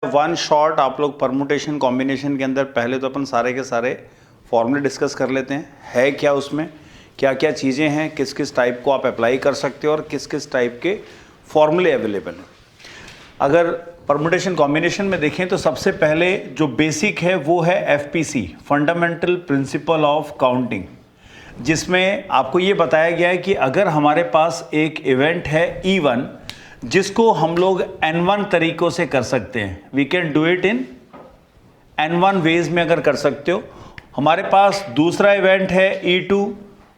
One shot आप लोग permutation combination के अंदर पहले तो अपन सारे के सारे फॉर्मूले डिस्कस कर लेते हैं। है क्या उसमें, क्या क्या चीज़ें हैं, किस किस टाइप को आप अप्लाई कर सकते हो और किस किस टाइप के फॉर्मूले अवेलेबल हैं। अगर परमुटेशन कॉम्बिनेशन में देखें तो सबसे पहले जो बेसिक है वो है FPC, fundamental principle of counting, जिसमें आपको ये बताया गया है कि अगर हमारे पास एक इवेंट है E1 जिसको हम लोग N1 तरीकों से कर सकते हैं, we can do it in N1 ways में अगर कर सकते हो। हमारे पास दूसरा इवेंट है E2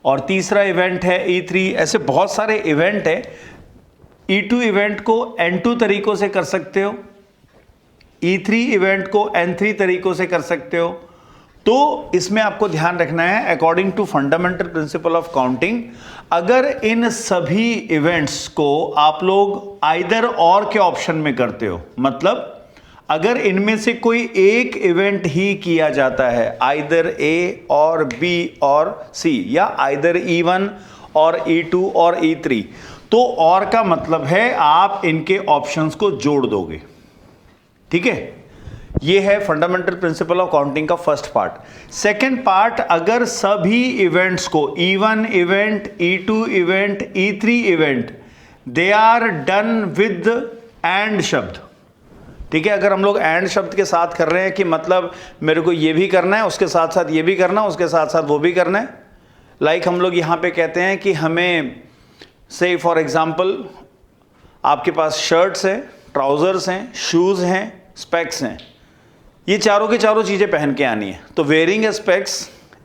और तीसरा इवेंट है E3, ऐसे बहुत सारे इवेंट है। E2 इवेंट को N2 तरीकों से कर सकते हो, E3 इवेंट को N3 तरीकों से कर सकते हो। तो इसमें आपको ध्यान रखना है according to fundamental principle of counting, अगर इन सभी इवेंट्स को आप लोग आइदर और के ऑप्शन में करते हो, मतलब अगर इनमें से कोई एक इवेंट ही किया जाता है, आइदर A और B और C, या आइदर E1 और E2 और E3, तो और का मतलब है आप इनके ऑप्शंस को जोड़ दोगे। ठीक है, ये है फंडामेंटल प्रिंसिपल ऑफ काउंटिंग का फर्स्ट पार्ट। सेकंड पार्ट, अगर सभी इवेंट्स को E1 event, E2 event, E3 event, they are done with and शब्द। ठीक है, अगर हम लोग एंड शब्द के साथ कर रहे हैं कि मतलब मेरे को ये भी करना है, उसके साथ साथ ये भी करना है, उसके साथ साथ वो भी करना है। लाइक हम लोग यहाँ पे कहते हैं कि हमें से फॉर एग्जाम्पल आपके पास शर्ट्स हैं, ट्राउजर्स हैं, शूज़ हैं, स्पेक्स हैं, ये चारों की चारों चीज़ें पहन के आनी है। तो wearing specs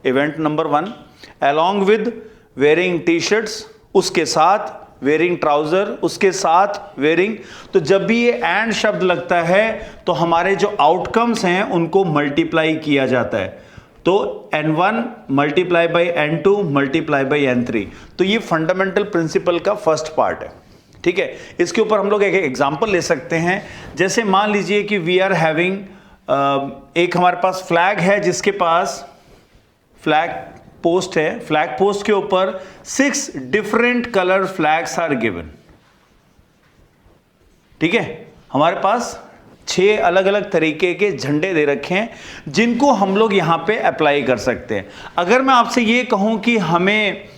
event number 1, along with wearing T shirts, उसके साथ वेयरिंग ट्राउज़र, उसके साथ वेयरिंग। तो जब भी ये एंड शब्द लगता है तो हमारे जो आउटकम्स हैं उनको मल्टीप्लाई किया जाता है। तो N1 multiply by N2 multiply by N3। तो ये फंडामेंटल प्रिंसिपल का फर्स्ट पार्ट है। ठीक है, इसके ऊपर हम लोग एक एग्जाम्पल ले सकते हैं। जैसे मान लीजिए कि वी आर हैविंग एक हमारे पास फ्लैग है जिसके पास फ्लैग पोस्ट है, फ्लैग पोस्ट के ऊपर 6 different colour flags are given. ठीक है, हमारे पास 6 अलग अलग तरीके के झंडे दे रखे हैं जिनको हम लोग यहां पे अप्लाई कर सकते हैं। अगर मैं आपसे ये कहूं कि हमें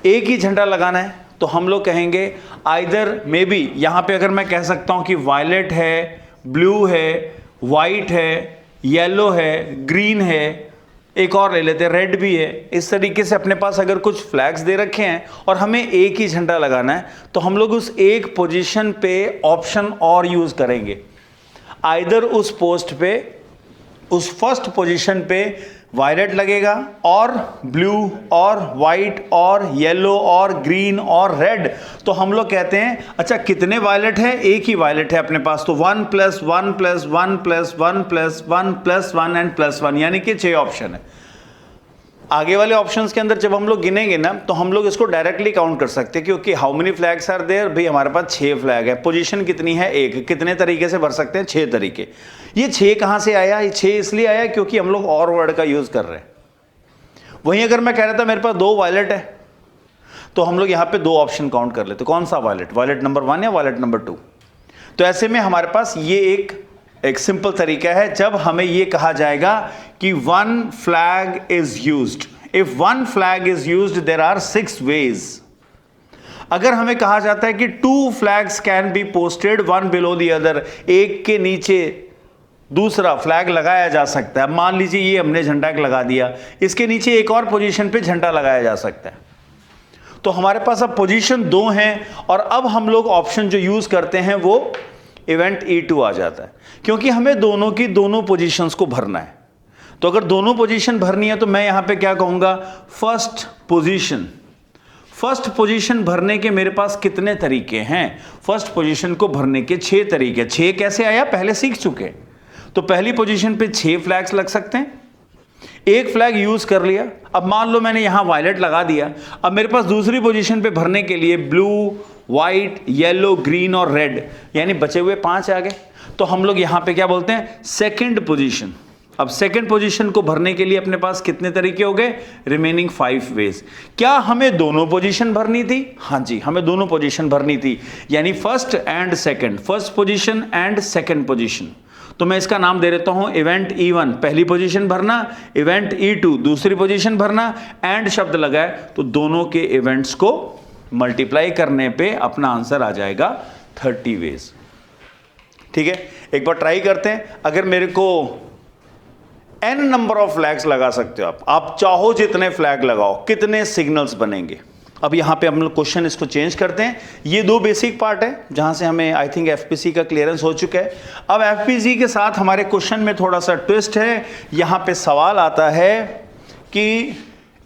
एक ही झंडा लगाना है तो हम लोग कहेंगे आइदर मे बी, यहां पे अगर मैं कह सकता हूं कि वायलेट है, ब्लू है, वाइट है, येलो है, ग्रीन है, एक और ले लेते हैं रेड भी है। इस तरीके से अपने पास अगर कुछ फ्लैग्स दे रखे हैं और हमें एक ही झंडा लगाना है तो हम लोग उस एक पोजीशन पे ऑप्शन और यूज करेंगे। आइदर उस पोस्ट पे, उस फर्स्ट पोजीशन पे वायलेट लगेगा और ब्लू और वाइट और येलो और ग्रीन और रेड। तो हम लोग कहते हैं अच्छा कितने वायलेट है, एक ही वायलेट है अपने पास, तो 1 + 1 + 1 + 1 + 1 + 1 एंड +1, यानी कि 6 ऑप्शन है। आगे वाले ऑप्शंस के अंदर जब हम लोग गिनेंगे ना तो हम लोग इसको डायरेक्टली काउंट कर सकते हैं, क्योंकि how many flags are there, भाई हमारे पास 6 फ्लैग है, पोजीशन कितनी है, एक, कितने तरीके से भर सकते हैं, 6 तरीके। ये 6 कहां से आया, ये 6 इसलिए आया क्योंकि हम लोग और वर्ड का यूज कर रहे हैं। वहीं अगर मैं कह रहा था मेरे पास 2 वायलेट है तो हम लोग यहां पे 2 ऑप्शन काउंट कर लेते, कौन सा वायलेट, वायलेट नंबर 1 या वायलेट नंबर 2। तो ऐसे में हमारे पास ये एक सिंपल तरीका है जब हमें ये कहा जाएगा कि 1 flag is used. If 1 flag is used there are 6 ways. अगर हमें कहा जाता है कि 2 flags can be posted one below the other, एक के नीचे दूसरा फ्लैग लगाया जा सकता है। मान लीजिए ये हमने झंडा लगा दिया, इसके नीचे एक और पोजीशन पे झंडा लगाया जा सकता है। तो हमारे पास अब पोजीशन 2 हैं और अब हम लोग ऑप्शन जो यूज करते हैं वो इवेंट E2 आ जाता है, क्योंकि हमें दोनों की दोनों पोजीशंस को भरना है। तो अगर दोनों पोजीशन भरनी है तो मैं यहां पे क्या कहूंगा, फर्स्ट पोजीशन। फर्स्ट पोजीशन भरने के मेरे पास कितने तरीके हैं, फर्स्ट पोजीशन को भरने के 6 तरीके। 6 कैसे आया, पहले सीख चुके। तो पहली पोजीशन पे 6 फ्लैग्स लग सकते हैं, एक फ्लैग यूज कर लिया। अब मान लो मैंने यहां वायलेट लगा दिया, अब मेरे पास दूसरी पोजीशन पे भरने के लिए ब्लू, व्हाइट, येलो, ग्रीन और रेड, यानी बचे हुए 5 आ गए। तो हम लोग यहां पे क्या बोलते हैं, सेकंड पोजीशन। अब सेकंड पोजीशन को भरने के लिए अपने पास कितने तरीके हो गए, रिमेनिंग 5 वेज। क्या हमें दोनों पोजीशन भरनी थी, हां जी हमें दोनों पोजीशन भरनी थी, यानी first and second, first position and second position. तो मैं इसका नाम दे देता हूं इवेंट E1 पहली पोजीशन भरना, इवेंट E2 दूसरी पोजीशन भरना, एंड शब्द लगा है तो दोनों के इवेंट्स को मल्टीप्लाई करने पे अपना आंसर आ जाएगा 30 वेज। ठीक है, एक बार ट्राई करते हैं। अगर मेरे को n नंबर ऑफ फ्लैग्स लगा सकते हो आप चाहो जितने फ्लैग लगाओ, कितने सिग्नल्स बनेंगे। अब यहां पे हम लोग क्वेश्चन इसको चेंज करते हैं। ये दो बेसिक पार्ट है जहां से हमें आई थिंक एफपीसी का क्लियरेंस हो चुका है। अब एफपीसी के साथ हमारे क्वेश्चन में थोड़ा सा ट्विस्ट है। यहां पे सवाल आता है कि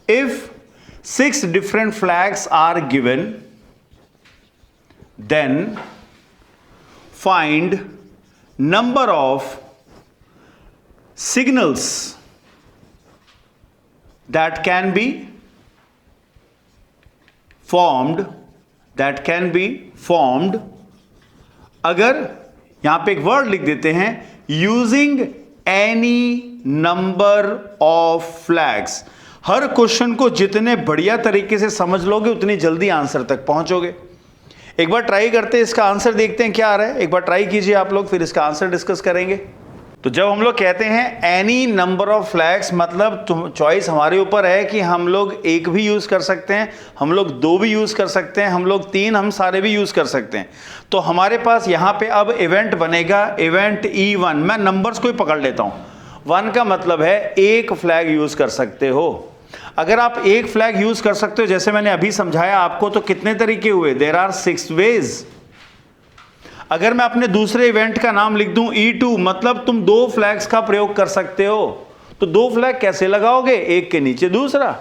if 6 different flags are given then find number of signals that can be formed अगर यहां पे एक वर्ड लिख देते हैं using any number of flags. Her question को जितने बढ़िया तरीके से समझ लोगे उतनी जल्दी आंसर तक पहुंचोगे। एक बार ट्राई करते हैं, इसका आंसर देखते हैं क्या आ रहा है। एक बार ट्राई कीजिए आप लोग, फिर इसका आंसर डिस्कस करेंगे। तो जब हम लोग कहते हैं एनी नंबर ऑफ फ्लैग्स, मतलब चॉइस हमारे ऊपर है कि हम लोग एक भी यूज कर सकते हैं, हम लोग दो भी यूज कर सकते हैं, हम लोग तीन, हम सारे भी यूज कर सकते हैं। तो हमारे पास यहां पे अब इवेंट बनेगा इवेंट E1। मैं नंबर्स को ही पकड़ लेता हूं। 1 का मतलब है एक फ्लैग यूज कर सकते हो। अगर आप एक फ्लैग यूज कर सकते हो, जैसे मैंने अभी समझाया आपको, तो कितने तरीके हुए? There are 6 ways. अगर मैं अपने दूसरे इवेंट का नाम लिख दूं E2, मतलब तुम दो फ्लैग्स का प्रयोग कर सकते हो। तो दो फ्लैग कैसे लगाओगे? एक के नीचे दूसरा।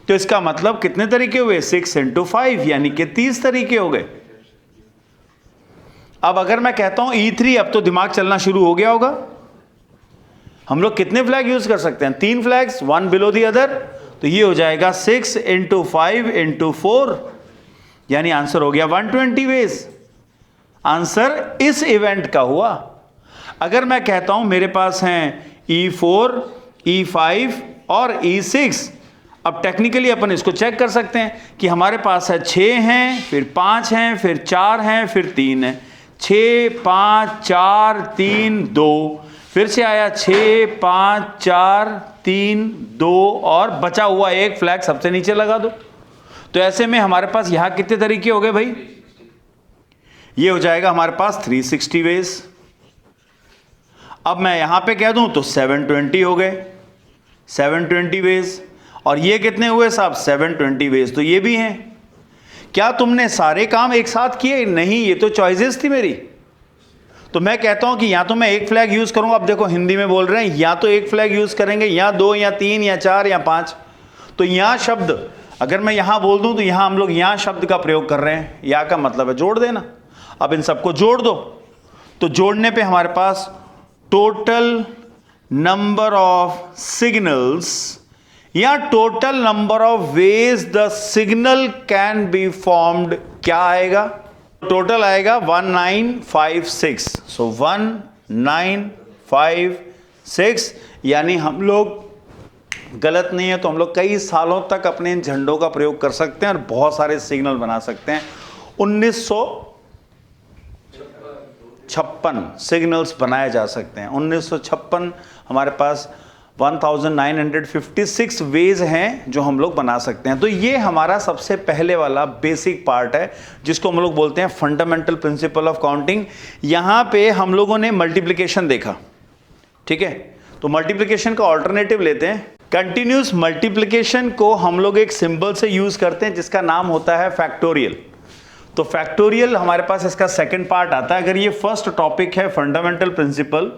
तो इसका मतलब कितने तरीके हुए? 6 × 5 यानी कि 30 तरीके हो गए। अब अगर मैं कहता हूं E3, अब तो दिमाग चलना शुरू हो गया होगा। हम लोग कितने फ्लैग यूज कर सकते हैं? 3 फ्लैग्स, 1 बिलो दी अदर। तो ये हो जाएगा 6 × 5 × 4 यानी आंसर हो गया 120 वेज। आंसर इस इवेंट का हुआ। अगर मैं कहता हूं मेरे पास हैं E4, E5 और E6, अब टेक्निकली अपन इसको चेक कर सकते हैं कि हमारे पास है 6 हैं, फिर 5 हैं, फिर 4 हैं, फिर 3 हैं। 6, 5, 4, 3, 2, फिर से आया 6, 5, 4, 3, 2 और बचा हुआ एक फ्लैग सबसे नीचे लगा दो। तो ऐसे में हमारे पास यहां कितने तरीके हो गए भाई? ये हो जाएगा हमारे पास 360 वेज। अब मैं यहां पे कह दूं तो 720 हो गए, 720 वेज। और ये कितने हुए साहब? 720 वेज। तो ये भी हैं। क्या तुमने सारे काम एक साथ किए? नहीं, ये तो चॉइसेस थी मेरी। तो मैं कहता हूं कि या तो मैं एक फ्लैग यूज करूंगा, अब देखो हिंदी में बोल रहे हैं, या तो एक फ्लैग यूज करेंगे, या 2 या 3 या 4 या 5। तो यहां शब्द अगर मैं यहां बोल दूं तो यहां हम लोग यहां शब्द का प्रयोग कर रहे हैं। या का मतलब है जोड़ देना। अब इन सबको जोड़ दो। तो जोड़ने पे हमारे पास टोटल नंबर ऑफ सिग्नल्स या total number of ways the signal can be formed क्या आएगा? टोटल आएगा 1956। सो 1956 यानी हम लोग गलत नहीं है तो हम लोग कई सालों तक अपने इन झंडों का प्रयोग कर सकते हैं और बहुत सारे सिग्नल बना सकते हैं। 1956 सिग्नल्स बनाए जा सकते हैं। 1956 हमारे पास 1956 वेज हैं जो हम लोग बना सकते हैं। तो ये हमारा सबसे पहले वाला बेसिक पार्ट है जिसको हम लोग बोलते हैं फंडामेंटल प्रिंसिपल ऑफ काउंटिंग। यहां पे हम लोगों ने मल्टीप्लिकेशन देखा, ठीक है। तो मल्टीप्लिकेशन का ऑल्टरनेटिव लेते हैं। कंटिन्यूस मल्टीप्लिकेशन को हम लोग एक सिंबल से यूज करते हैं जिसका नाम होता है फैक्टोरियल। तो फैक्टोरियल हमारे पास इसका सेकंड पार्ट आता है। अगर ये फर्स्ट टॉपिक है फंडामेंटल प्रिंसिपल,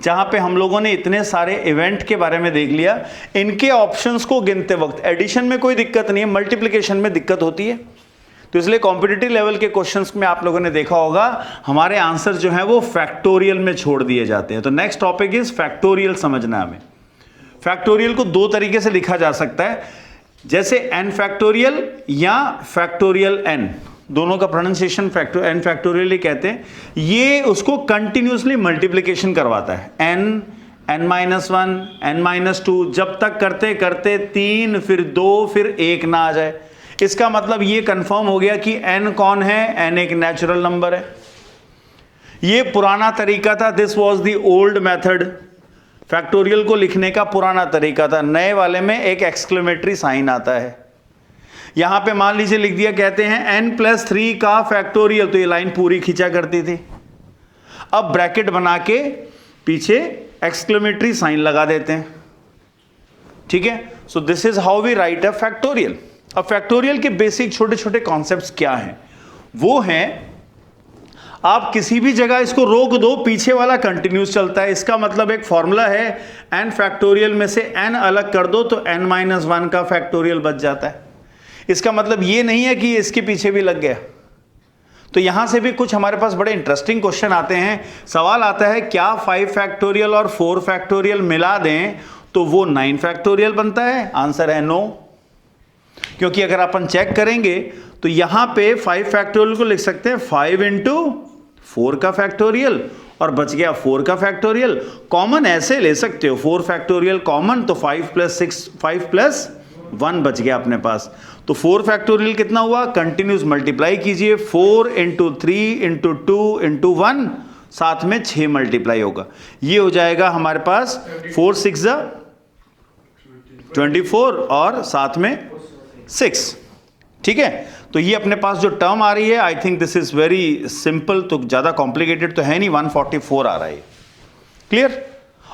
जहां पे हम लोगों ने इतने सारे इवेंट के बारे में देख लिया, इनके ऑप्शंस को गिनते वक्त एडिशन में कोई दिक्कत नहीं है, मल्टीप्लिकेशन में दिक्कत होती है। तो इसलिए कॉम्पिटिटिव लेवल के क्वेश्चंस में आप लोगों ने देखा होगा हमारे आंसर जो है वो फैक्टोरियल में छोड़ दिए जाते हैं। तो नेक्स्ट टॉपिक इज फैक्टोरियल समझना हमें। फैक्टोरियल को दो तरीके से लिखा जा सकता है, जैसे एन फैक्टोरियल या फैक्टोरियल एन, दोनों का प्रोनाउंसिएशन एन फैक्टोरियल ही कहते हैं। ये उसको कंटिन्यूसली मल्टीप्लिकेशन करवाता है, एन, n-1, n-2, जब तक करते करते 3 फिर 2 फिर 1 ना आ जाए। इसका मतलब ये कंफर्म हो गया कि n कौन है? n एक नेचुरल नंबर है। ये पुराना तरीका था, this was the old method, factorial को लिखने का पुराना तरीका था। नए वाले में एक एक्सक्लेमेटरी साइन आता है। यहां पे मान लीजिए लिख दिया, कहते हैं n+3 का फैक्टोरियल, तो ये लाइन पूरी खींचा करती थी। अब ब्रैकेट बना के पीछे एक्सक्लेमेटरी साइन लगा देते हैं, ठीक है। So this is how we write a factorial. अब फैक्टोरियल के बेसिक छोटे छोटे कॉन्सेप्ट्स क्या हैं? वो हैं, आप किसी भी जगह इसको रोक दो, पीछे वाला कंटिन्यूस चलता है। इसका मतलब एक फॉर्मूला है, n फैक्टोरियल में से n अलग कर दो तो n-1 का फैक्टोरियल बच जाता है। इसका मतलब ये नहीं है कि इसके पीछे भी लग गया। तो यहां से भी कुछ हमारे पास बड़े इंटरेस्टिंग क्वेश्चन आते हैं। सवाल आता है, क्या 5 फैक्टोरियल और 4 फैक्टोरियल मिला दें तो वो 9 फैक्टोरियल बनता है? आंसर है नो, क्योंकि अगर अपन चेक करेंगे तो यहां पे 5 फैक्टोरियल को लिख सकते हैं 5 इंटू 4 का फैक्टोरियल, और बच गया 4 का फैक्टोरियल। कॉमन ऐसे ले सकते हो, 4 फैक्टोरियल कॉमन, तो 5 बच गया अपने पास। तो 4 फैक्टोरियल कितना हुआ? कंटिन्यूस मल्टीप्लाई कीजिए, 4 इंटू 3 इंटू 2 इंटू 1, साथ में 6 मल्टीप्लाई होगा। ये हो जाएगा हमारे पास 4 6 24 और साथ में 6, ठीक है। तो ये अपने पास जो टर्म आ रही है, I think this is very simple, तो ज्यादा कॉम्प्लिकेटेड तो है नहीं, 144 आ रहा है, क्लियर।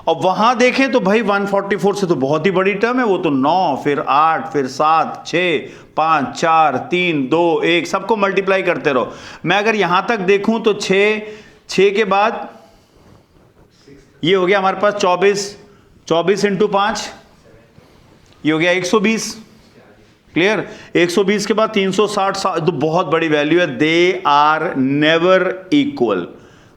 अब वहां देखें तो भाई 144 से तो बहुत ही बड़ी टर्म है, वो तो 9 फिर 8 फिर 7 6 5 4 3 2 1, सबको मल्टीप्लाई करते रहो। मैं अगर यहां तक देखूं तो 6 के बाद ये हो गया हमारे पास 24 इंटू 5, ये हो गया 120, क्लियर। 120 के बाद 360, तो बहुत बड़ी वैल्यू है। They are never equal,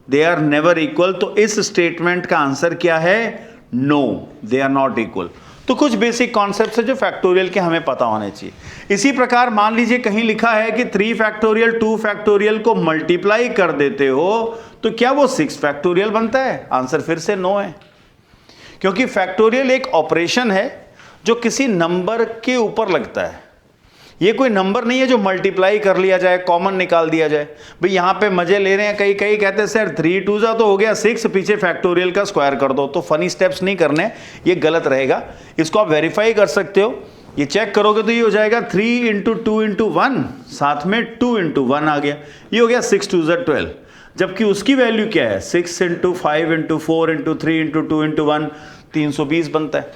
they are never equal. तो इस स्टेटमेंट का आंसर क्या है? No, they are not equal. तो कुछ बेसिक कॉन्सेप्ट्स है जो फैक्टोरियल के हमें पता होने चाहिए। इसी प्रकार मान लीजिए कहीं लिखा है कि 3 फैक्टोरियल 2 फैक्टोरियल को मल्टीप्लाई कर देते हो तो क्या वो 6 फैक्टोरियल बनता है? आंसर फिर से नो है, क्योंकि फैक्टोरियल एक ऑपरेशन है जो किसी नंबर के ऊपर लगता है। ये कोई नंबर नहीं है जो मल्टीप्लाई कर लिया जाए, कॉमन निकाल दिया जाए। भाई यहां पे मजे ले रहे हैं, कई कहते हैं सर 3 2 तो हो गया 6, पीछे फैक्टोरियल का स्क्वायर कर दो। तो फनी स्टेप्स नहीं करने, ये गलत रहेगा। इसको आप वेरीफाई कर सकते हो, ये चेक करोगे तो ये हो जाएगा 3 इंटू 2 इंटू 1, साथ में 2 इंटू 1 आ गया, ये हो गया 6 2 12। जबकि उसकी वैल्यू क्या है? 6 into 5 into 4 into 3 into 2 into 1, 320 बनता है,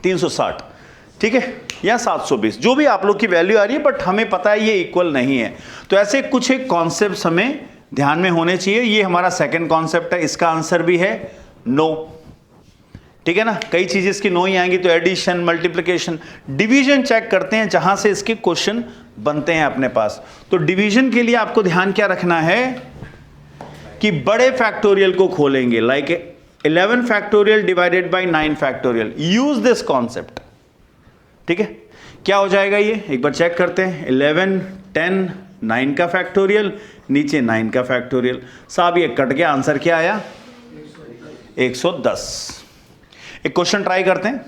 360, ठीक है, या 720, जो भी आप लोग की वैल्यू आ रही है, बट हमें पता है ये इक्वल नहीं है। तो ऐसे कुछ एक कॉन्सेप्ट्स हमें ध्यान में होने चाहिए। ये हमारा सेकंड कॉन्सेप्ट है, इसका आंसर भी है नो, ठीक है ना। कई चीजें इसकी नो ही आएंगी, तो एडिशन, मल्टीप्लिकेशन, डिवीजन चेक करते हैं जहां से इसके क्वेश्चन बनते हैं अपने पास। तो डिवीजन के लिए आपको ध्यान क्या रखना है कि बड़े फैक्टोरियल को खोलेंगे, like 11 factorial divided by 9 factorial, use this concept, ठीक है। क्या हो जाएगा ये एक बार चेक करते हैं। 11 10 9 का फैक्टोरियल, नीचे 9 का फैक्टोरियल, साहब ये कट गया, आंसर क्या आया? 110। एक क्वेश्चन ट्राई करते हैं,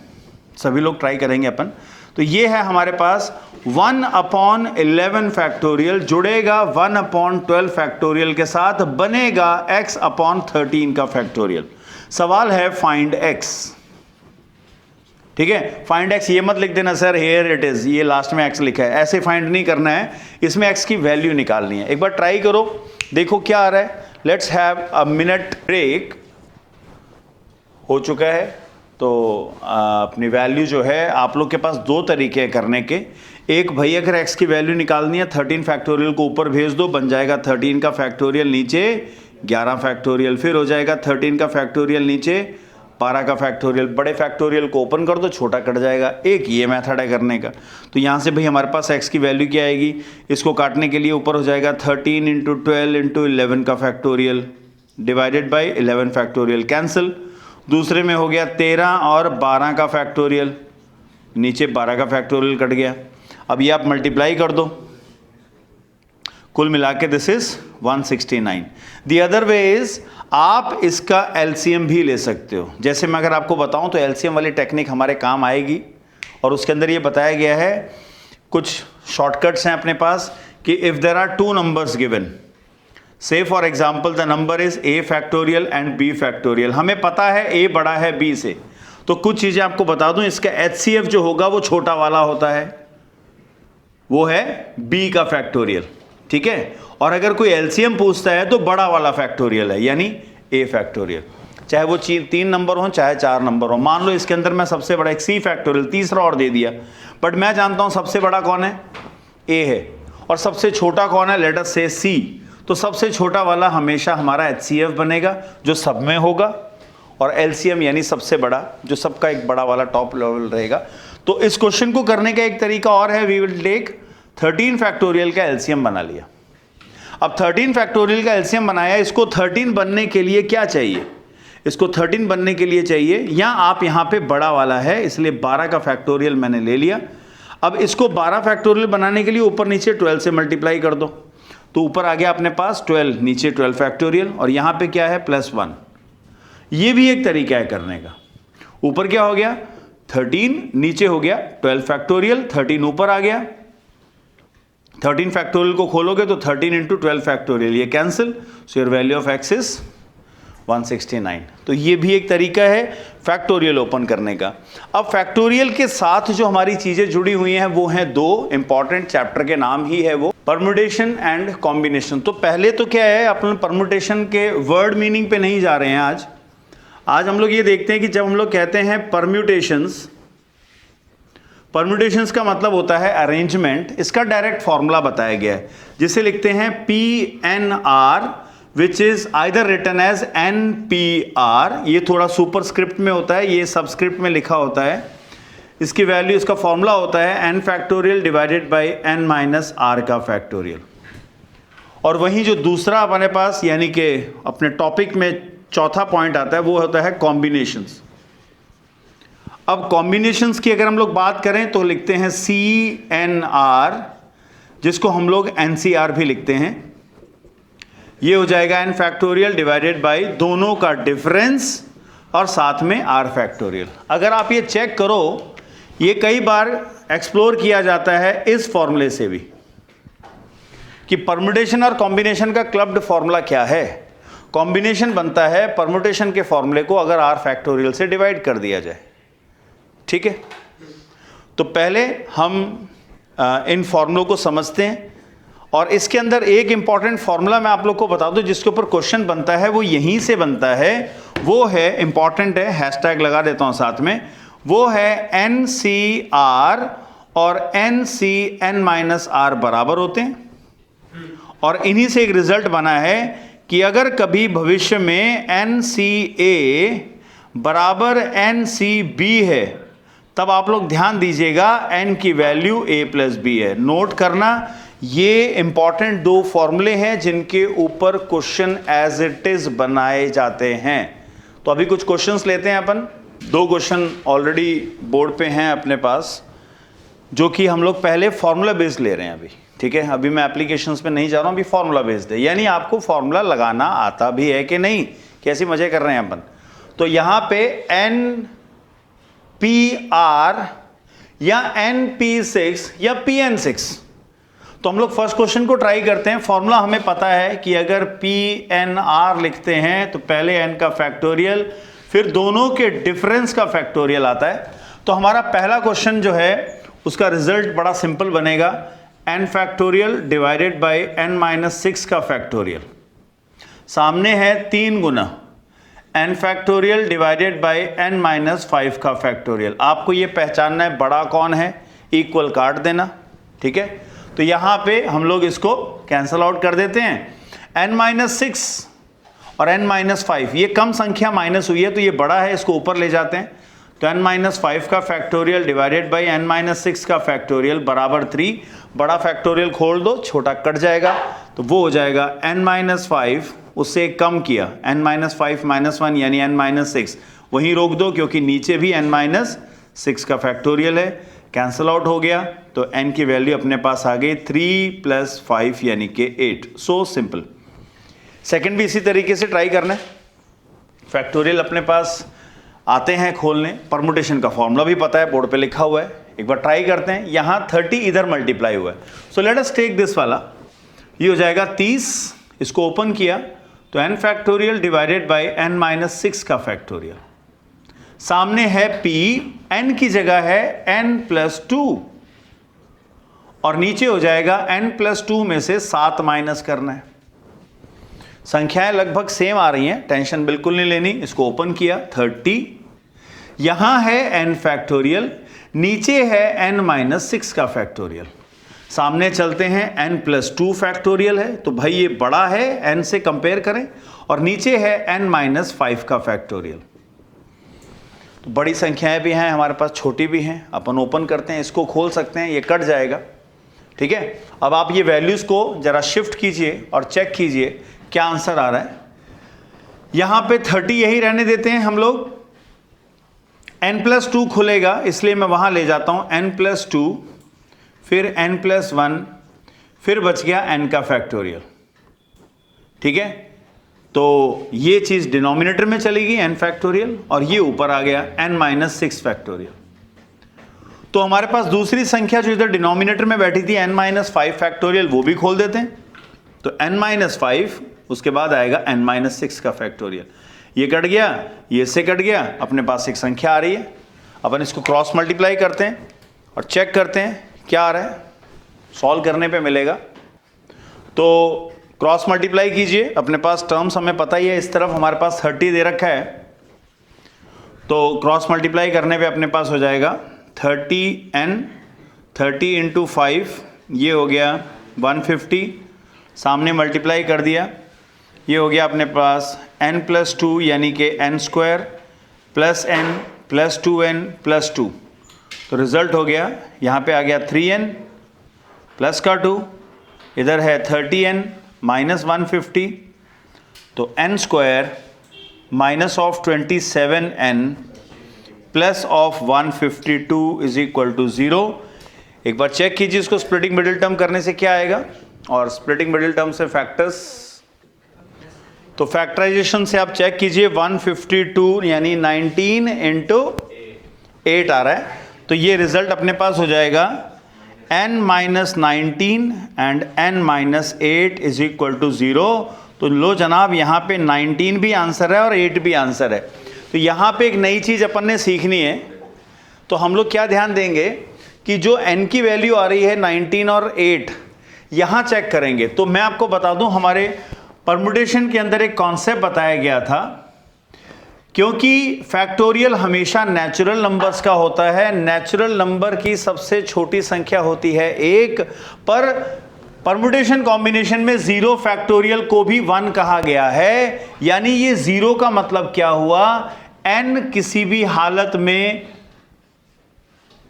सभी लोग ट्राई करेंगे अपन। तो ये है हमारे पास 1/11 फैक्टोरियल जुड़ेगा 1/12 फैक्टोरियल के साथ, बनेगा x/13 का फैक्टोरियल। सवाल है फाइंड x, ठीक है। फाइंड x ये मत लिख देना सर हेयर इट इज, ये लास्ट में x लिखा है, ऐसे फाइंड नहीं करना है, इसमें x की वैल्यू निकालनी है। एक बार ट्राई करो, देखो क्या आ रहा है। Let's have a minute break, हो चुका है। तो अपनी वैल्यू जो है, आप लोग के पास 2 तरीके हैं करने के। एक, भाई अगर x की वैल्यू निकालनी है 13 फैक्टोरियल को ऊपर भेज दो, बन जाएगा 13 का फैक्टोरियल, नीचे 11 फैक्टोरियल, फिर हो जाएगा 13 का फैक्टोरियल, नीचे 12 का फैक्टोरियल। बड़े फैक्टोरियल को ओपन कर दो, छोटा कट जाएगा। एक ये मेथड है करने का। तो यहाँ से भाई हमारे पास x की वैल्यू क्या आएगी, इसको काटने के लिए ऊपर हो जाएगा 13 इंटू 12 इंटू 11 का factorial divided by 11 factorial, cancel. दूसरे में हो गया 13 और 12 का फैक्टोरियल, नीचे 12 का फैक्टोरियल कट गया। अब ये आप मल्टीप्लाई कर दो, कुल मिला के this is 169। The other way is आप इसका एलसीएम भी ले सकते हो। जैसे मैं अगर आपको बताऊं तो एलसीएम वाली टेक्निक हमारे काम आएगी, और उसके अंदर ये बताया गया है, कुछ शॉर्टकट्स हैं अपने पास कि if there are 2 numbers given, say for example the number is a factorial and b factorial, हमें पता है a बड़ा है b से, तो कुछ चीजें आपको बता दूं, इसका HCF जो होगा वो छोटा वाला होता है, वो है b का फैक्टोरियल, ठीक है। और अगर कोई LCM पूछता है तो बड़ा वाला फैक्टोरियल है, यानी a फैक्टोरियल, चाहे वो 3 नंबर हो चाहे 4 नंबर हो। मान लो इसके अंदर मैं सबसे बड़ा एक c फैक्टोरियल तीसरा और दे दिया, बट मैं जानता हूं सबसे बड़ा कौन है, a है, और सबसे छोटा कौन है, लेट अस से c, तो सबसे छोटा वाला हमेशा हमारा HCF बनेगा जो सब में होगा, और LCM यानी सबसे बड़ा जो सबका एक बड़ा वाला टॉप लेवल रहेगा। तो इस क्वेश्चन को करने का एक तरीका और है, वी विल टेक 13 फैक्टोरियल का LCM बना लिया। अब 13 फैक्टोरियल का LCM बनाया, इसको 13 बनने के लिए क्या चाहिए, इसको 13 बनने के लिए चाहिए, या आप यहां पे बड़ा वाला है इसलिए 12 का फैक्टोरियल मैंने ले लिया। अब इसको 12 फैक्टोरियल बनाने के लिए ऊपर नीचे 12 से मल्टीप्लाई कर दो, तो ऊपर आ गया अपने पास 12, नीचे 12 फैक्टोरियल, और यहां पे क्या है +1। ये भी एक तरीका है करने का। ऊपर क्या हो गया 13, नीचे हो गया 12 फैक्टोरियल, 13 ऊपर आ गया, 13 फैक्टोरियल को खोलोगे तो 13 इंटू 12 फैक्टोरियल, ये cancel, so your value of x is 169। तो ये भी एक तरीका है फैक्टोरियल ओपन करने का। अब फैक्टोरियल के साथ जो हमारी चीजें जुड़ी हुई हैं वो हैं 2 इंपॉर्टेंट, चैप्टर के नाम ही है वो, परम्यूटेशन एंड कॉम्बिनेशन। तो पहले तो क्या है, अपन परम्यूटेशन के वर्ड मीनिंग पे नहीं जा रहे हैं आज हम लोग ये देखते हैं कि जब हम लोग कहते हैं परम्यूटेशंस, परम्यूटेशंस का मतलब होता है अरेंजमेंट। इसका डायरेक्ट फॉर्मूला बताया गया है, जिसे लिखते हैं PNR, which is either written as NPR। ये थोड़ा सुपर स्क्रिप्ट में होता है, ये सबस्क्रिप्ट में लिखा होता है। इसकी वैल्यू, इसका फॉर्मूला होता है n factorial divided by n minus r का फैक्टोरियल। और वहीं जो दूसरा अपने पास यानी कि अपने टॉपिक में चौथा पॉइंट आता है वो होता है कॉम्बिनेशंस। अब कॉम्बिनेशंस की अगर हम लोग बात करें तो लिखते हैं CNR, जिसको हम लोग NCR भी लिखते हैं। ये हो जाएगा n फैक्टोरियल डिवाइडेड बाई दोनों का डिफरेंस और साथ में r फैक्टोरियल। अगर आप ये चेक करो, ये कई बार एक्सप्लोर किया जाता है इस फॉर्मूले से भी कि परम्यूटेशन और कॉम्बिनेशन का क्लब्ड फॉर्मूला क्या है। कॉम्बिनेशन बनता है परम्यूटेशन के फॉर्मूले को अगर r फैक्टोरियल से डिवाइड कर दिया जाए, ठीक है। तो पहले हम इन फॉर्मूलों को समझते हैं, और इसके अंदर एक इंपॉर्टेंट फॉर्मूला मैं आप लोग को बता दूं जिसके ऊपर क्वेश्चन बनता है, वो यहीं से बनता है, वो है इंपॉर्टेंट है, हैशटैग लगा देता हूं साथ में, वो है NCR और NCN-R बराबर होते हैं। और इन्हीं से एक रिजल्ट बना है कि अगर कभी भविष्य में NCA बराबर NCB है, तब आप लोग ध्यान दीजिएगा n की वैल्यू a प्लस b है। नोट करना, ये इंपॉर्टेंट 2 फॉर्मूले हैं जिनके ऊपर क्वेश्चन एज इट इज बनाए जाते हैं। तो अभी कुछ क्वेश्चंस लेते हैं अपन। 2 क्वेश्चन ऑलरेडी बोर्ड पे हैं अपने पास, जो कि हम लोग पहले फॉर्मूला बेस्ड ले रहे हैं अभी, ठीक है। अभी मैं एप्लीकेशंस पे नहीं जा रहा हूं, अभी फॉर्मूला बेस्ड है, यानी आपको फॉर्मूला लगाना आता भी है कि नहीं, कैसे मजे कर रहे हैं अपन। तो यहां पे NPR या NP6 या PN6, तो हम लोग फर्स्ट क्वेश्चन को ट्राई करते हैं। फॉर्मूला हमें पता है कि अगर PNR लिखते हैं तो पहले n का फैक्टोरियल, फिर दोनों के डिफरेंस का फैक्टोरियल आता है। तो हमारा पहला क्वेश्चन जो है उसका रिजल्ट बड़ा सिंपल बनेगा, n factorial divided by n minus 6 का फैक्टोरियल, सामने है 3 गुना n factorial divided by n minus 5 का फैक्टोरियल। आपको ये पहचानना है बड़ा कौन है, इक्वल काट देना, ठीक है। तो यहां पे हम लोग इसको कैंसल आउट कर देते हैं। n माइनस 6 और n माइनस 5, ये कम संख्या माइनस हुई है तो ये बड़ा है, इसको ऊपर ले जाते हैं। तो n माइनस 5 का factorial divided by n minus 6 का फैक्टोरियल बराबर 3। बड़ा फैक्टोरियल खोल दो, छोटा कट जाएगा, तो वो हो जाएगा n माइनस 5, उससे कम किया n माइनस 5 माइनस 1 यानी n माइनस 6, वहीं रोक दो क्योंकि नीचे भी n माइनस 6 का फैक्टोरियल है, कैंसल आउट हो गया। तो n की वैल्यू अपने पास आ गई 3 प्लस 5 यानी कि 8। So simple. सेकंड भी इसी तरीके से ट्राई करना है। फैक्टोरियल अपने पास आते हैं खोलने, परमुटेशन का फॉर्मूला भी पता है, बोर्ड पे लिखा हुआ है, एक बार ट्राई करते हैं। यहाँ 30 इधर मल्टीप्लाई हुआ है, so let us take this वाला, ये हो जाएगा 30, इसको ओपन किया तो n factorial divided by n minus 6 का फैक्टोरियल। सामने है p, n की जगह है n प्लस 2 और नीचे हो जाएगा n प्लस 2 में से 7 माइनस करना है। संख्याएं लगभग सेम आ रही हैं, टेंशन बिल्कुल नहीं लेनी। इसको ओपन किया 30, यहां है n फैक्टोरियल, नीचे है n माइनस 6 का फैक्टोरियल। सामने चलते हैं n प्लस 2 फैक्टोरियल है, तो भाई ये बड़ा है n से कंपेयर करें, और नीचे है n माइनस 5 का फैक्टोरियल। तो बड़ी संख्याएं भी हैं हमारे पास, छोटी भी हैं। अपन ओपन करते हैं, इसको खोल सकते हैं, ये कट जाएगा। ठीक है, अब आप ये वैल्यूज को जरा शिफ्ट कीजिए और चेक कीजिए क्या आंसर आ रहा है। यहां पे 30 यही रहने देते हैं हम लोग, n प्लस 2 खुलेगा इसलिए मैं वहां ले जाता हूं n प्लस 2, फिर n प्लस 1, फिर बच गया n का फैक्टोरियल। ठीक है, तो ये चीज डिनोमिनेटर में चलेगी n फैक्टोरियल, और ये ऊपर आ गया n माइनस 6 फैक्टोरियल। तो हमारे पास दूसरी संख्या जो इधर डिनोमिनेटर में बैठी थी n माइनस 5 फैक्टोरियल, वो भी खोल देते हैं। तो n माइनस 5, उसके बाद आएगा n माइनस 6 का फैक्टोरियल। ये कट गया, ये से कट गया, अपने पास एक संख्या आ रही है। अपन इसको क्रॉस मल्टीप्लाई करते हैं और चेक करते हैं क्या आ रहा है। सॉल्व करने पे मिलेगा, तो क्रॉस मल्टीप्लाई कीजिए। अपने पास टर्म्स हमें पता ही है, इस तरफ हमारे पास 30 दे रखा है, तो क्रॉस मल्टीप्लाई करने पे अपने पास हो जाएगा 30n, 30 इंटू 5, ये हो गया 150। सामने मल्टीप्लाई कर दिया, ये हो गया अपने पास n प्लस 2 यानी कि n square plus n plus 2n plus 2। तो रिजल्ट हो गया, यहाँ पे आ गया 3n प्लस का 2, इधर है 30n माइनस 150, तो n square minus of 27n plus of 152 is equal to 0। एक बार चेक कीजिए इसको स्प्लिटिंग मिडिल टर्म करने से क्या आएगा, और स्प्लिटिंग मिडिल टर्म से फैक्टर्स, तो फैक्टराइजेशन से आप चेक कीजिए 152 यानी 19 इंटू 8 आ रहा है। तो ये रिजल्ट अपने पास हो जाएगा n minus 19 and n minus 8 is equal to 0। तो लो जनाब, यहाँ पे 19 भी आंसर है और 8 भी आंसर है। तो यहाँ पे एक नई चीज़ अपन ने सीखनी है। तो हम लोग क्या ध्यान देंगे कि जो n की वैल्यू आ रही है 19 और 8, यहाँ चेक करेंगे। तो मैं आपको बता दूं, हमारे परमुटेशन के अंदर एक कॉन्सेप्ट बताया गया था, क्योंकि फैक्टोरियल हमेशा नेचुरल नंबर्स का होता है। नेचुरल नंबर की सबसे छोटी संख्या होती है 1, पर परमुटेशन कॉम्बिनेशन में 0 फैक्टोरियल को भी 1 कहा गया है। यानी ये 0 का मतलब क्या हुआ, n किसी भी हालत में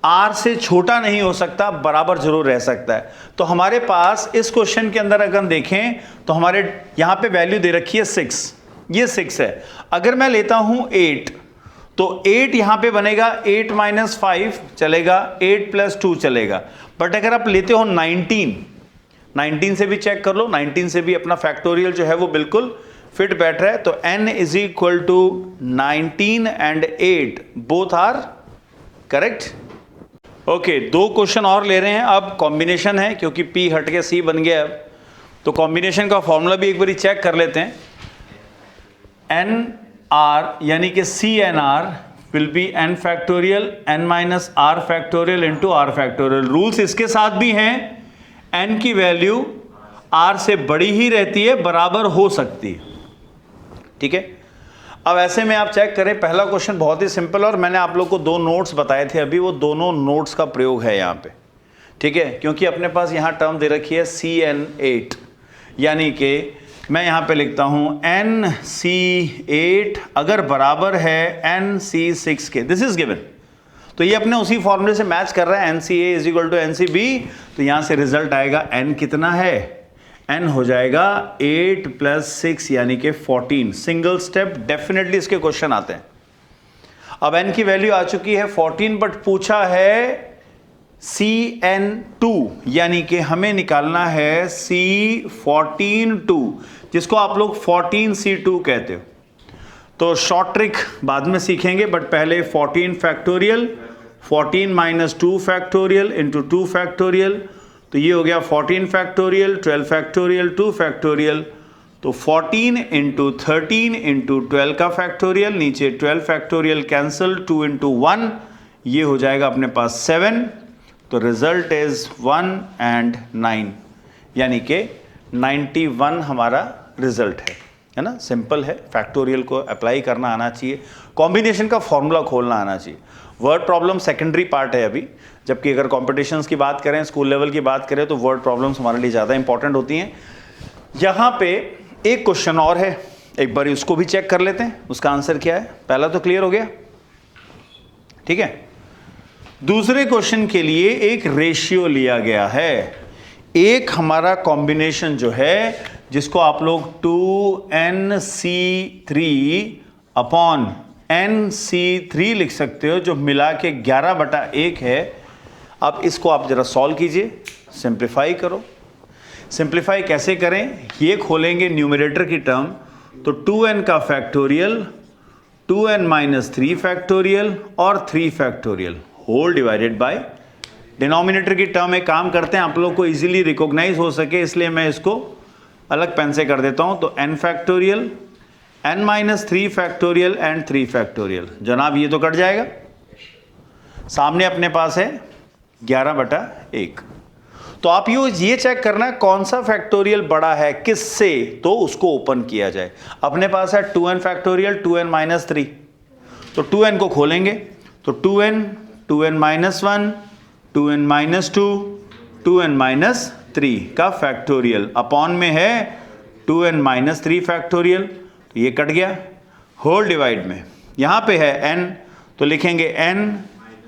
r से छोटा नहीं हो सकता, बराबर जरूर रह सकता है। तो हमारे पास इस क्वेश्चन के अंदर अगर देखें तो हमारे यहां पे वैल्यू दे रखी है 6, ये 6 है। अगर मैं लेता हूं 8, तो 8 यहां पे बनेगा 8 माइनस 5 चलेगा, 8 प्लस 2 चलेगा। बट अगर आप लेते हो 19 से भी चेक कर लो, 19 से भी अपना फैक्टोरियल जो है वो बिल्कुल फिट बैठ रहा है। तो n is equal to 19 and 8 both are correct. Okay, 2 question और ले रहे हैं। अब कॉम्बिनेशन है, क्योंकि p हट के c बन गया। अब तो कॉम्बिनेशन का फॉर्मूला भी एक बार चेक कर लेते हैं। nr यानी कि cnr will be n factorial n minus r factorial into r factorial. Rules इसके साथ भी हैं, n की वैल्यू r से बड़ी ही रहती है, बराबर हो सकती है। ठीक है, अब ऐसे में आप चेक करें। पहला क्वेश्चन बहुत ही सिंपल, और मैंने आप लोग को 2 नोट्स बताए थे अभी, वो दोनों नोट्स का प्रयोग है यहाँ पे। ठीक है, क्योंकि अपने पास यहाँ टर्म दे रखी है cn8, यानी कि मैं यहाँ पे लिखता हूँ nc8 अगर बराबर है nc6 के, दिस इज गिवन। तो ये अपने उसी फॉर्मूले से मैच कर रहा है, nca is equal to nCb। तो यहाँ से रिजल्ट आएगा n कितना है, n हो जाएगा 8 प्लस 6 यानी कि 14। सिंगल स्टेप डेफिनेटली इसके क्वेश्चन आते हैं। अब n की वैल्यू आ चुकी है 14, बट पूछा है cn2, यानी कि हमें निकालना है C14(2), जिसको आप लोग 14C2 कहते हो। तो शॉर्ट ट्रिक बाद में सीखेंगे, बट पहले 14 factorial 14 minus 2 factorial into 2 factorial. तो ये हो गया 14 फैक्टोरियल 12 फैक्टोरियल 2 फैक्टोरियल। तो 14 इंटू 13 इंटू 12 का फैक्टोरियल, नीचे 12 फैक्टोरियल कैंसिल, 2 इंटू 1, ये हो जाएगा अपने पास 7, तो रिजल्ट इज 1 एंड 9, यानी कि 91 हमारा रिजल्ट है ना। सिंपल है, फैक्टोरियल को अप्लाई करना आना चाहिए, कॉम्बिनेशन का फॉर्मूला खोलना आना चाहिए। वर्ड प्रॉब्लम सेकेंडरी पार्ट है अभी, जबकि अगर कॉम्पिटिशन्स की बात करें, स्कूल लेवल की बात करें, तो वर्ड प्रॉब्लम्स हमारे लिए ज़्यादा इंपॉर्टेंट होती हैं। यहाँ पे एक क्वेश्चन और है, एक बार उसको भी चेक कर लेते हैं, उसका आंसर क्या है। पहला तो क्लियर हो गया, ठीक है। दूसरे क्वेश्चन के लिए एक रेशियो लिया गया है, एक हमारा कॉम्बिनेशन जो है, जिसको आप लोग 2NC3 अपॉन NC3 लिख सकते हो, जो मिला के 11/1 है। अब इसको आप जरा सॉल्व कीजिए, सिंप्लीफाई करो। सिंप्लीफाई कैसे करें, ये खोलेंगे न्यूमरेटर की टर्म, तो 2n का फैक्टोरियल, 2n माइनस 3 फैक्टोरियल और 3 factorial whole divided by denominator की टर्म। एक काम करते हैं, आप लोग को इजीली रिकॉग्नाइज हो सके, इसलिए मैं इसको अलग पेन से कर देता हूं। तो n factorial, n minus 3 factorial and 3 factorial, जनाब ये तो कट जाएगा। सामने अपने पास है 11/1। तो आप ये चेक करना है कौन सा फैक्टोरियल बड़ा है किससे, तो उसको ओपन किया जाए। अपने पास है 2n फैक्टोरियल, 2n माइनस 3, तो 2n को खोलेंगे, तो 2n, 2n minus 1, 2n minus 2, 2n minus 3 का फैक्टोरियल अपॉन में है 2n माइनस 3 फैक्टोरियल, तो ये कट गया। होल डिवाइड में यहाँ पे है n, तो लिखेंगे n,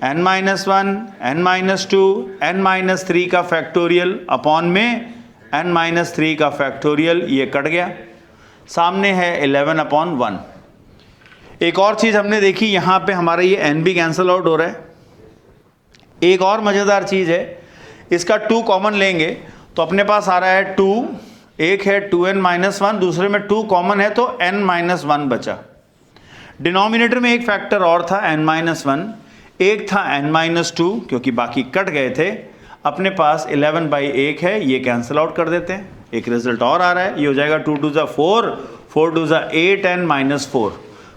n minus 1, n minus 2, n minus 3 का फैक्टोरियल अपॉन में n माइनस 3 का फैक्टोरियल, ये कट गया। सामने है 11/1। एक और चीज़ हमने देखी, यहाँ पे हमारा ये n भी कैंसिल आउट हो रहा है। एक और मज़ेदार चीज़ है, इसका 2 कॉमन लेंगे तो अपने पास आ रहा है 2, एक है 2n माइनस 1, दूसरे में 2 कॉमन है तो n माइनस 1 बचा। डिनोमिनेटर में एक फैक्टर और था n माइनस 1, एक था n माइनस 2, क्योंकि बाकी कट गए थे। अपने पास 11/1 है, ये कैंसिल आउट कर देते हैं। एक रिजल्ट और आ रहा है, ये हो जाएगा 2 2 4, 4 2 8 n माइनस 4,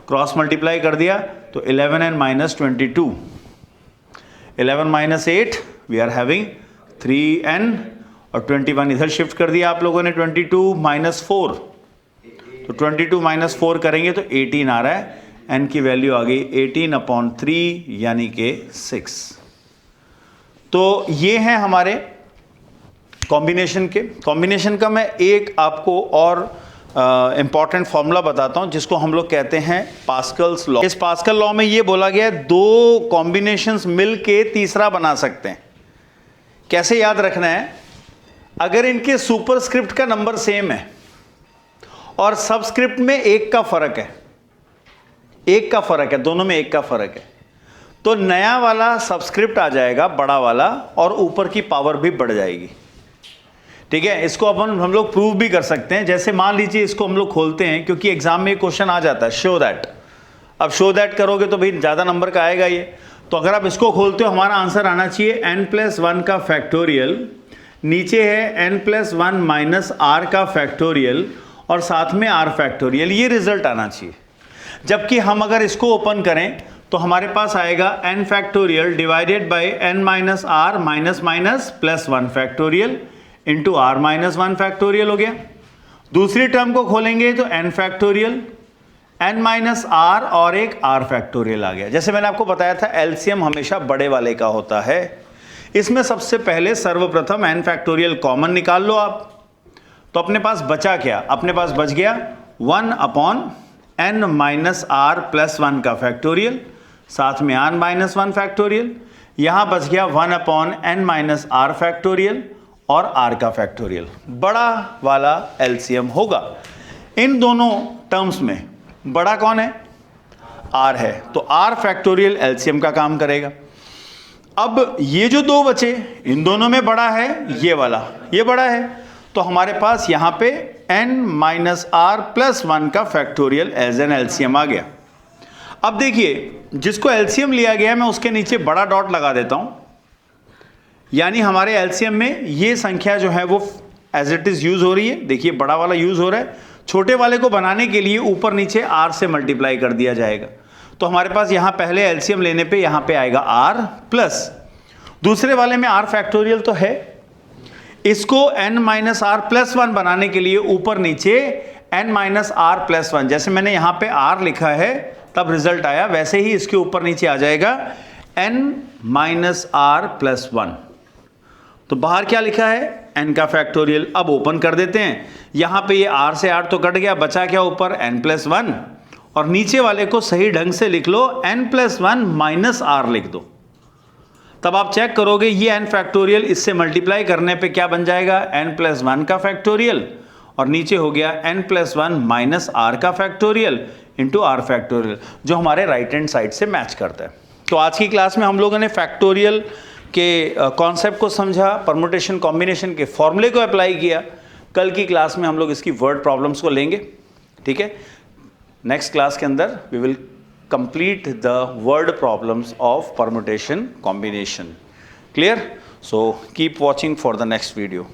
क्रॉस मल्टीप्लाई कर दिया तो 11n minus 22, 11 minus 8 we are having 3n, और 21 इधर शिफ्ट कर दिया आप लोगों ने, 22 माइनस 4, तो 22 माइनस 4 करेंगे तो 18 आ रहा है। n की वैल्यू आ गई 18/3, यानी कि 6। तो ये हैं हमारे कॉम्बिनेशन के। कॉम्बिनेशन का मैं एक आपको और इंपॉर्टेंट फॉर्मूला बताता हूं, जिसको हम लोग कहते हैं पास्कल्स लॉ। इस पास्कल लॉ में ये बोला गया है 2 कॉम्बिनेशंस मिल के तीसरा बना सकते हैं। कैसे याद रखना है, अगर इनके सुपरस्क्रिप्ट का नंबर सेम है और सबस्क्रिप्ट में 1 का फर्क है, 1 का फर्क है, दोनों में 1 का फर्क है, तो नया वाला सबस्क्रिप्ट आ जाएगा बड़ा वाला, और ऊपर की पावर भी बढ़ जाएगी। ठीक है, इसको अपन हम लोग प्रूव भी कर सकते हैं। जैसे मान लीजिए इसको हम लोग खोलते हैं, क्योंकि एग्जाम में क्वेश्चन आ जाता है शो दैट। अब शो दैट करोगे तो भाई ज़्यादा नंबर का आएगा ये। तो अगर आप इसको खोलते हो, हमारा आंसर आना चाहिए n+1 का फैक्टोरियल, नीचे है n+1 माइनस r का फैक्टोरियल, और साथ में r फैक्टोरियल, ये रिजल्ट आना चाहिए। जबकि हम अगर इसको ओपन करें तो हमारे पास आएगा n factorial divided by n minus r minus minus plus 1 factorial into r minus 1 factorial हो गया। दूसरी टर्म को खोलेंगे तो n factorial, n minus r और एक r फैक्टोरियल आ गया। जैसे मैंने आपको बताया था एलसीएम हमेशा बड़े वाले का होता है। इसमें सबसे पहले सर्वप्रथम n फैक्टोरियल कॉमन निकाल लो आप, तो अपने पास बचा क्या, अपने पास बच गया 1/n माइनस r प्लस 1 का फैक्टोरियल, साथ में r माइनस 1 फैक्टोरियल। यहाँ बच गया 1/n माइनस r फैक्टोरियल और r का फैक्टोरियल। बड़ा वाला एलसीएम होगा। इन दोनों टर्म्स में बड़ा कौन है, r है, तो r फैक्टोरियल एलसीएम का काम करेगा। अब ये जो 2 बचे, इन दोनों में बड़ा है ये वाला, ये बड़ा है, तो हमारे पास यहाँ पे n माइनस r प्लस 1 का फैक्टोरियल एज एन एलसीएम आ गया। अब देखिए, जिसको एलसीएम लिया गया है मैं उसके नीचे बड़ा डॉट लगा देता हूं, यानी हमारे एलसीएम में ये संख्या जो है वो एज इट इज यूज हो रही है। देखिए बड़ा वाला यूज हो रहा है, छोटे वाले को बनाने के लिए ऊपर नीचे r से मल्टीप्लाई कर दिया जाएगा। तो हमारे पास यहां पहले एलसीएम लेने पे यहां पे आएगा r प्लस दूसरे वाले में r फैक्टोरियल तो है, इसको n माइनस आर प्लस 1 बनाने के लिए ऊपर नीचे n माइनस आर प्लस 1, जैसे मैंने यहां पे r लिखा है तब रिजल्ट आया, वैसे ही इसके ऊपर नीचे आ जाएगा n माइनस आर प्लस 1। तो बाहर क्या लिखा है n का फैक्टोरियल। अब ओपन कर देते हैं, यहां पे ये r से r तो कट गया, बचा क्या ऊपर n प्लस 1, और नीचे वाले को सही ढंग से लिख लो n प्लस 1 माइनस आर लिख दो। तब आप चेक करोगे ये n फैक्टोरियल इससे मल्टीप्लाई करने पे क्या बन जाएगा n प्लस 1 का फैक्टोरियल, और नीचे हो गया n प्लस 1 माइनस आर का फैक्टोरियल इंटू आर फैक्टोरियल, जो हमारे राइट हैंड साइड से मैच करता है। तो आज की क्लास में हम लोगों ने फैक्टोरियल के कॉन्सेप्ट को समझा, परमुटेशन कॉम्बिनेशन के फॉर्मूले को अप्लाई किया। कल की क्लास में हम लोग इसकी वर्ड प्रॉब्लम्स को लेंगे, ठीक है। नेक्स्ट क्लास के अंदर we will complete the word problems of permutation combination. Clear? So keep watching for the next video.